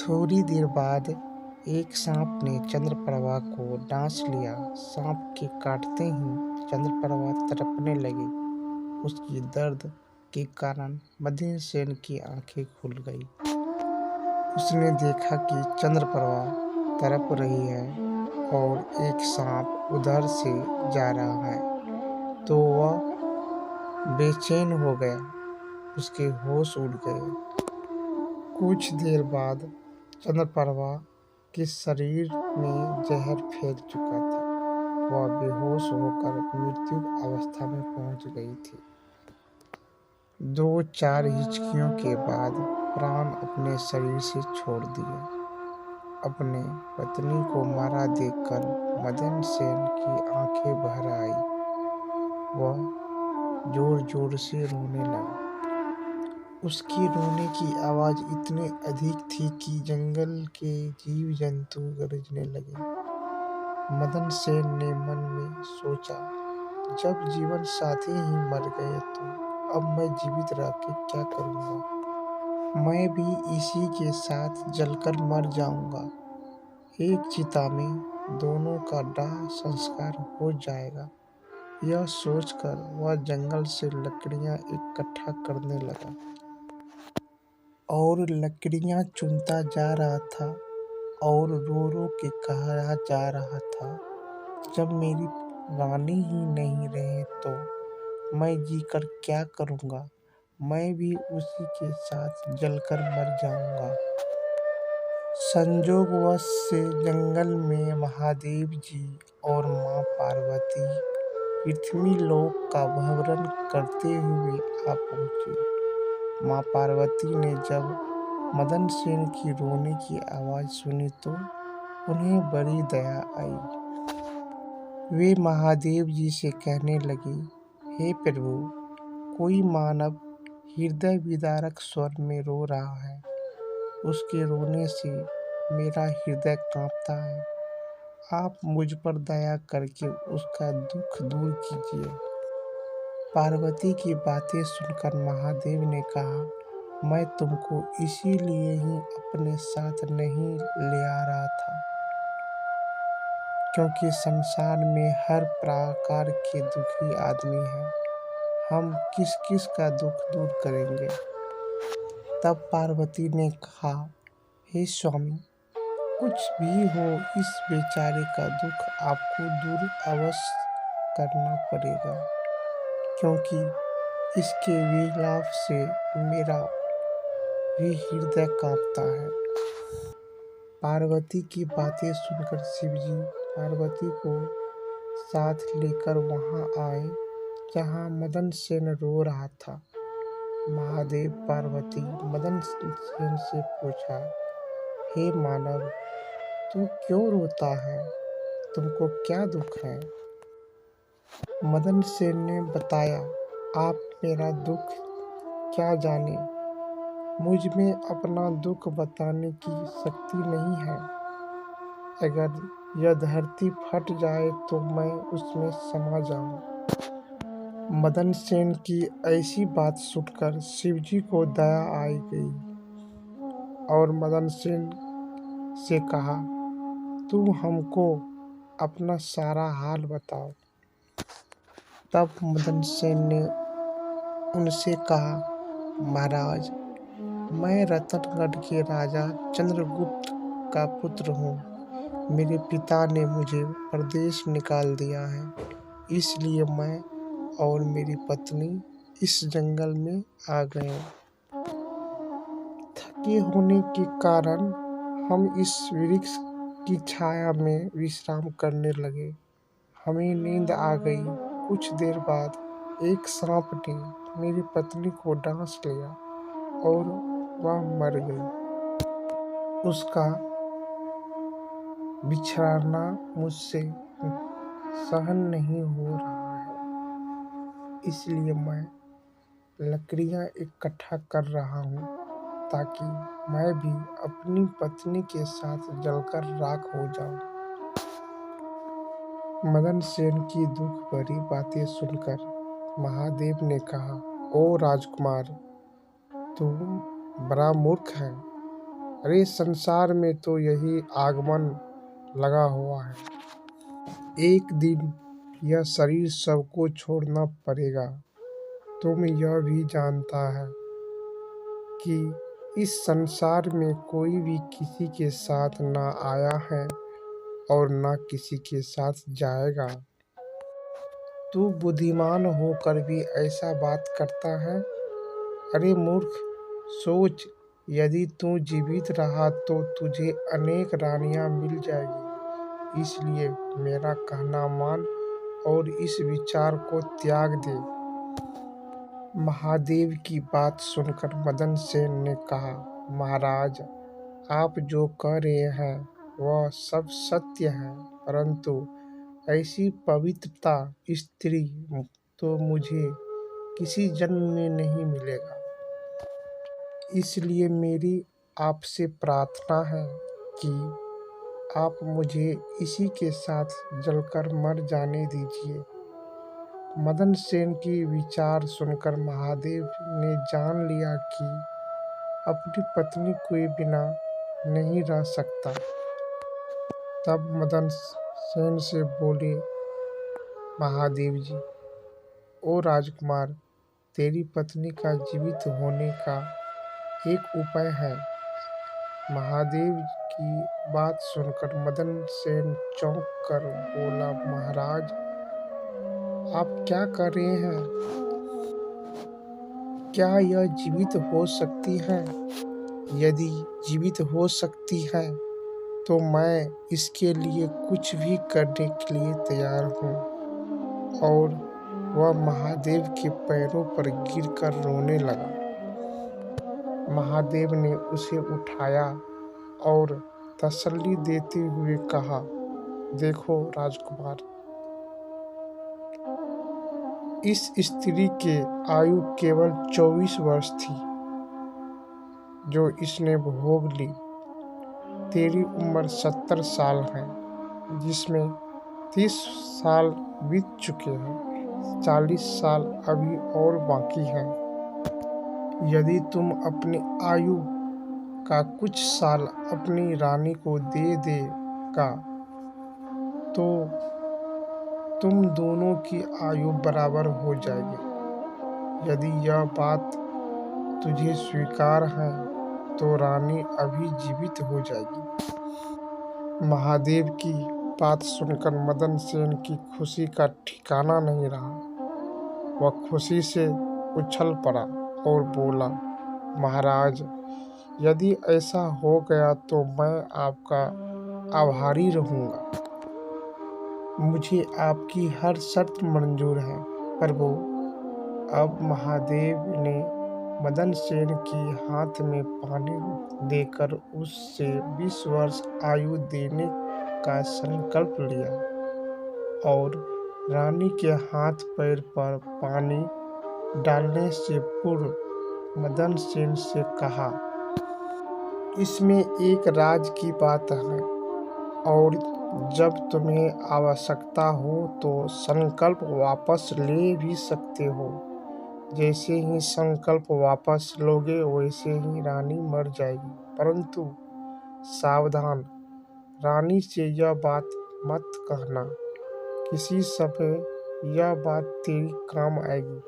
थोड़ी देर बाद एक सांप ने चंद्रप्रभा को डांस लिया। सांप के काटते ही चंद्रप्रभा तड़पने लगी। उसकी दर्द के कारण मदनसेन की आंखें खुल गई। उसने देखा कि चंद्रप्रभा तड़प रही है और एक सांप उधर से जा रहा है, तो वह बेचैन हो गया। उसके होश उड़ गए। कुछ देर बाद चंद्रप्रभा के शरीर में जहर फैल चुका था। वह बेहोश होकर मृत्यु अवस्था में पहुंच गई थी। 2-4 हिचकियों के बाद प्राण अपने शरीर से छोड़ दिए। अपने पत्नी को मारा देखकर मदनसेन की आंखें भर आई। वह जोर जोर से रोने लगा। उसके रोने की आवाज इतनी अधिक थी कि जंगल के जीव जंतु गरजने लगे। मदनसेन ने मन में सोचा, जब जीवन साथी ही मर गए तो अब मैं जीवित रह के क्या करूंगा। मैं भी इसी के साथ जलकर मर जाऊंगा। एक चिता में दोनों का दाह संस्कार हो जाएगा। यह सोचकर वह जंगल से लकड़ियां इकट्ठा करने लगा और लकड़ियां चुनता जा रहा था और रो रो के कहा जा रहा था, जब मेरी रानी ही नहीं रहे तो मैं जीकर क्या करूंगा। मैं भी उसी के साथ जलकर मर जाऊंगा। संयोगवश से जंगल में महादेव जी और मां पार्वती पृथ्वी लोक का भ्रमण करते हुए आ पहुंचे। मां पार्वती ने जब मदनसेन की रोने की आवाज सुनी तो उन्हें बड़ी दया आई। वे महादेव जी से कहने लगी, हे प्रभु, कोई मानव हृदय विदारक स्वर में रो रहा है। उसके रोने से मेरा हृदय कांपता है। आप मुझ पर दया करके उसका दुख दूर कीजिए। पार्वती की बातें सुनकर महादेव ने कहा, मैं तुमको इसीलिए ही अपने साथ नहीं ले आ रहा था, क्योंकि संसार में हर प्रकार के दुखी आदमी हैं। हम किस किस का दुख दूर करेंगे। तब पार्वती ने कहा, हे स्वामी, कुछ भी हो इस बेचारे का दुख आपको दूर अवश्य करना पड़ेगा, क्योंकि इसके विलाप से मेरा भी हृदय कांपता है। पार्वती की बातें सुनकर शिवजी पार्वती को साथ लेकर वहां आए जहां मदनसेन रो रहा था। महादेव पार्वती मदनसेन से पूछा, हे मानव, तू क्यों रोता है? तुमको क्या दुख है? मदनसेन ने बताया, आप मेरा दुख क्या जाने। मुझ में अपना दुख बताने की शक्ति नहीं है। अगर यह धरती फट जाए तो मैं उसमें समा जाऊं। मदनसेन की ऐसी बात सुनकर शिवजी को दया आई गई और मदनसेन से कहा, तुम हमको अपना सारा हाल बताओ। तब मदनसेन ने उनसे कहा, महाराज, मैं रतनगढ़ के राजा चंद्रगुप्त का पुत्र हूँ। मेरे पिता ने मुझे परदेश निकाल दिया है, इसलिए मैं और मेरी पत्नी इस जंगल में आ गए। थके होने के कारण हम इस वृक्ष की छाया में विश्राम करने लगे। हमें नींद आ गई। कुछ देर बाद एक सांप ने मेरी पत्नी को डांस लिया और वह मर गई। उसका बिछड़ना मुझसे सहन नहीं हो रहा है, इसलिए मैं लकड़ियां इकट्ठा कर रहा हूँ ताकि मैं भी अपनी पत्नी के साथ जलकर राख हो जाऊं। मदनसेन की दुख भरी बातें सुनकर महादेव ने कहा, ओ राजकुमार, तुम बड़ा मूर्ख है। अरे संसार में तो यही आगमन लगा हुआ है। एक दिन यह शरीर सबको छोड़ना पड़ेगा। तुम यह भी जानता है कि इस संसार में कोई भी किसी के साथ ना आया है और ना किसी के साथ जाएगा। तू बुद्धिमान होकर भी ऐसा बात करता है। अरे मूर्ख, सोच, यदि तू जीवित रहा तो तुझे अनेक रानियां मिल जाएगी। इसलिए मेरा कहना मान और इस विचार को त्याग दे। महादेव की बात सुनकर मदन सेन ने कहा, महाराज, आप जो कह रहे हैं वह सब सत्य है, परंतु ऐसी पवित्रता स्त्री तो मुझे किसी जन्म में नहीं मिलेगा। इसलिए मेरी आपसे प्रार्थना है कि आप मुझे इसी के साथ जलकर मर जाने दीजिए। मदन सेन की विचार सुनकर महादेव ने जान लिया कि अपनी पत्नी के बिना नहीं रह सकता। तब मदन सेन से बोले, महादेव जी, ओ राजकुमार, तेरी पत्नी का जीवित होने का एक उपाय है। महादेव की बात सुनकर मदन सेन चौंक कर बोला, महाराज, आप क्या कर रहे हैं? क्या यह जीवित हो सकती है? यदि जीवित हो सकती है तो मैं इसके लिए कुछ भी करने के लिए तैयार हूँ। और वह महादेव के पैरों पर गिरकर रोने लगा। महादेव ने उसे उठाया और तसल्ली देते हुए कहा, देखो राजकुमार, इस स्त्री की आयु केवल 24 वर्ष थी जो इसने भोग ली। तेरी उम्र 70 साल है, जिसमें 30 साल बीत चुके हैं। 40 साल अभी और बाकी हैं। यदि तुम अपनी आयु का कुछ साल अपनी रानी को दे देगा तो तुम दोनों की आयु बराबर हो जाएगी। यदि यह बात तुझे स्वीकार है तो रानी अभी जीवित हो जाएगी। महादेव की बात सुनकर मदन सेन की खुशी का ठिकाना नहीं रहा। वह खुशी से उछल पड़ा और बोला, महाराज, यदि ऐसा हो गया तो मैं आपका आभारी रहूंगा। मुझे आपकी हर शर्त मंजूर है। प्रभु, अब महादेव ने मदन सेन की हाथ में पानी देकर उससे 20 वर्ष आयु देने का संकल्प लिया और रानी के हाथ पैर पर पानी डालने से पूर्व मदन सेन से कहा, इसमें एक राज की बात है और जब तुम्हें आवश्यकता हो तो संकल्प वापस ले भी सकते हो। जैसे ही संकल्प वापस लोगे वैसे ही रानी मर जाएगी। परंतु सावधान, रानी से यह बात मत कहना। किसी समय यह बात तेरी काम आएगी।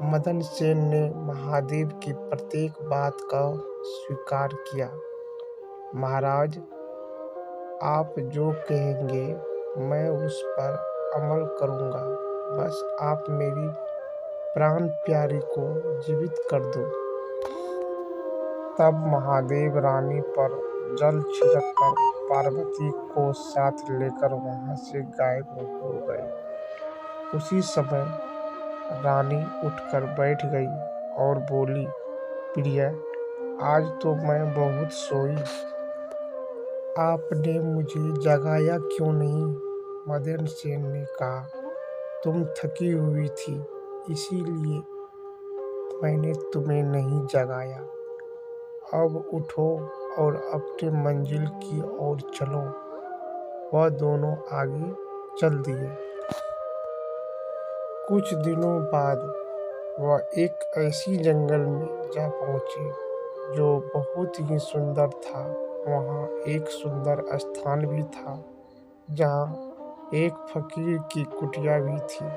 मदन सेन ने महादेव की प्रत्येक बात का स्वीकार किया। महाराज, आप जो कहेंगे मैं उस पर अमल करूंगा। बस आप मेरी प्राण प्यारी को जीवित कर दो। तब महादेव रानी पर जल छिड़ककर पार्वती को साथ लेकर वहां से गायब हो गए। उसी समय रानी उठकर बैठ गई और बोली, प्रिय, आज तो मैं बहुत सोई। आपने मुझे जगाया क्यों नहीं? मदन सेन ने कहा, तुम थकी हुई थी, इसीलिए मैंने तुम्हें नहीं जगाया। अब उठो और अपने मंजिल की ओर चलो। वह दोनों आगे चल दिए। कुछ दिनों बाद वह एक ऐसी जंगल में जा पहुंचे जो बहुत ही सुंदर था। वहाँ एक सुंदर स्थान भी था जहाँ एक फकीर की कुटिया भी थी।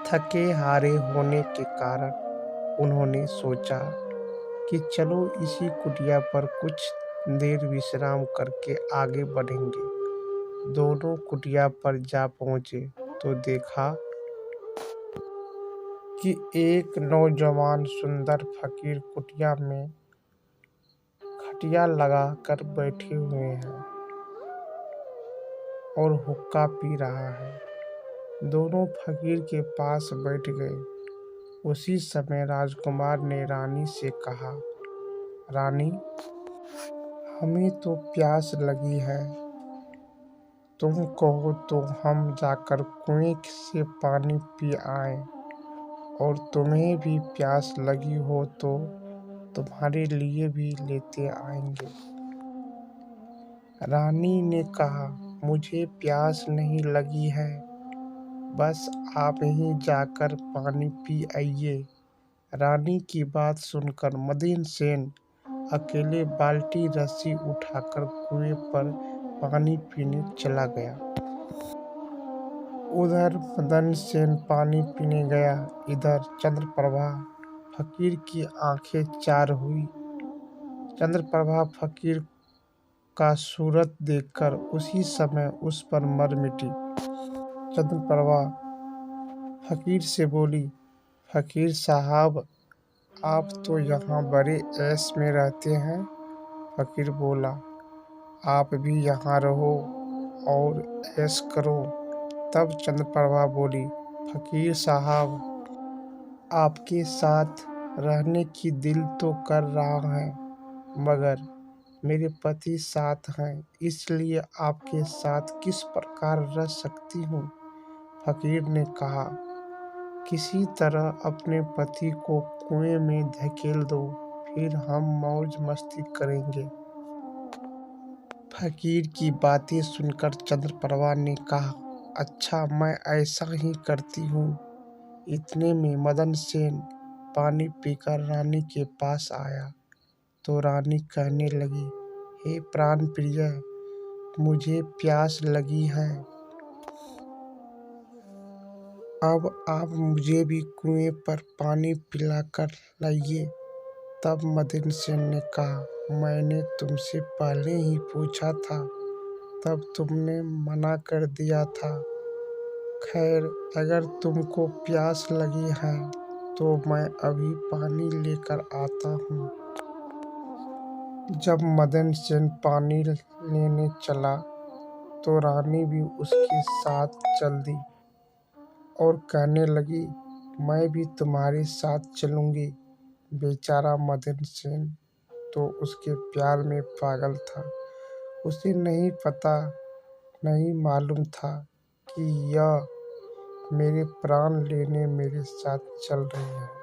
थके हारे होने के कारण उन्होंने सोचा कि चलो इसी कुटिया पर कुछ देर विश्राम करके आगे बढ़ेंगे। दोनों कुटिया पर जा पहुंचे तो देखा कि एक नौजवान सुंदर फकीर कुटिया में खटिया लगा कर बैठे हुए हैं और हुक्का पी रहा है। दोनों फकीर के पास बैठ गए। उसी समय राजकुमार ने रानी से कहा, रानी, हमें तो प्यास लगी है। तुम कहो तो हम जाकर कुएं से पानी पी आएं, और तुम्हें भी प्यास लगी हो तो तुम्हारे लिए भी लेते आएंगे। रानी ने कहा, मुझे प्यास नहीं लगी है, बस आप ही जाकर पानी पी आइए। रानी की बात सुनकर मदन सेन अकेले बाल्टी रस्सी उठाकर कुएं पर पानी पीने चला गया। उधर मदन सेन पानी पीने गया, इधर चंद्रप्रभा फकीर की आंखें चार हुई। चंद्रप्रभा फकीर का सूरत देखकर उसी समय उस पर मर मिटी। चंद्रप्रभा फकीर से बोली, फकीर साहब, आप तो यहाँ बड़े ऐश में रहते हैं। फकीर बोला, आप भी यहाँ रहो और ऐश करो। तब चंद्रप्रभा बोली, फकीर साहब, आपके साथ रहने की दिल तो कर रहा है, मगर मेरे पति साथ हैं, इसलिए आपके साथ किस प्रकार रह सकती हूँ। फकीर ने कहा, किसी तरह अपने पति को कुएं में धकेल दो, फिर हम मौज मस्ती करेंगे। फकीर की बातें सुनकर चंद्रप्रभा ने कहा, अच्छा, मैं ऐसा ही करती हूँ। इतने में मदन सेन पानी पीकर रानी के पास आया तो रानी कहने लगी, हे प्राण प्रिय, मुझे प्यास लगी है, अब आप मुझे भी कुएं पर पानी पिलाकर लाइए। तब मदन सेन ने कहा, मैंने तुमसे पहले ही पूछा था, तब तुमने मना कर दिया था। खैर, अगर तुमको प्यास लगी है तो मैं अभी पानी लेकर आता हूँ। जब मदन सेन पानी लेने चला तो रानी भी उसके साथ चल दी और कहने लगी, मैं भी तुम्हारे साथ चलूंगी। बेचारा मदन सेन तो उसके प्यार में पागल था। उसे नहीं मालूम था कि यह मेरे प्राण लेने मेरे साथ चल रही है।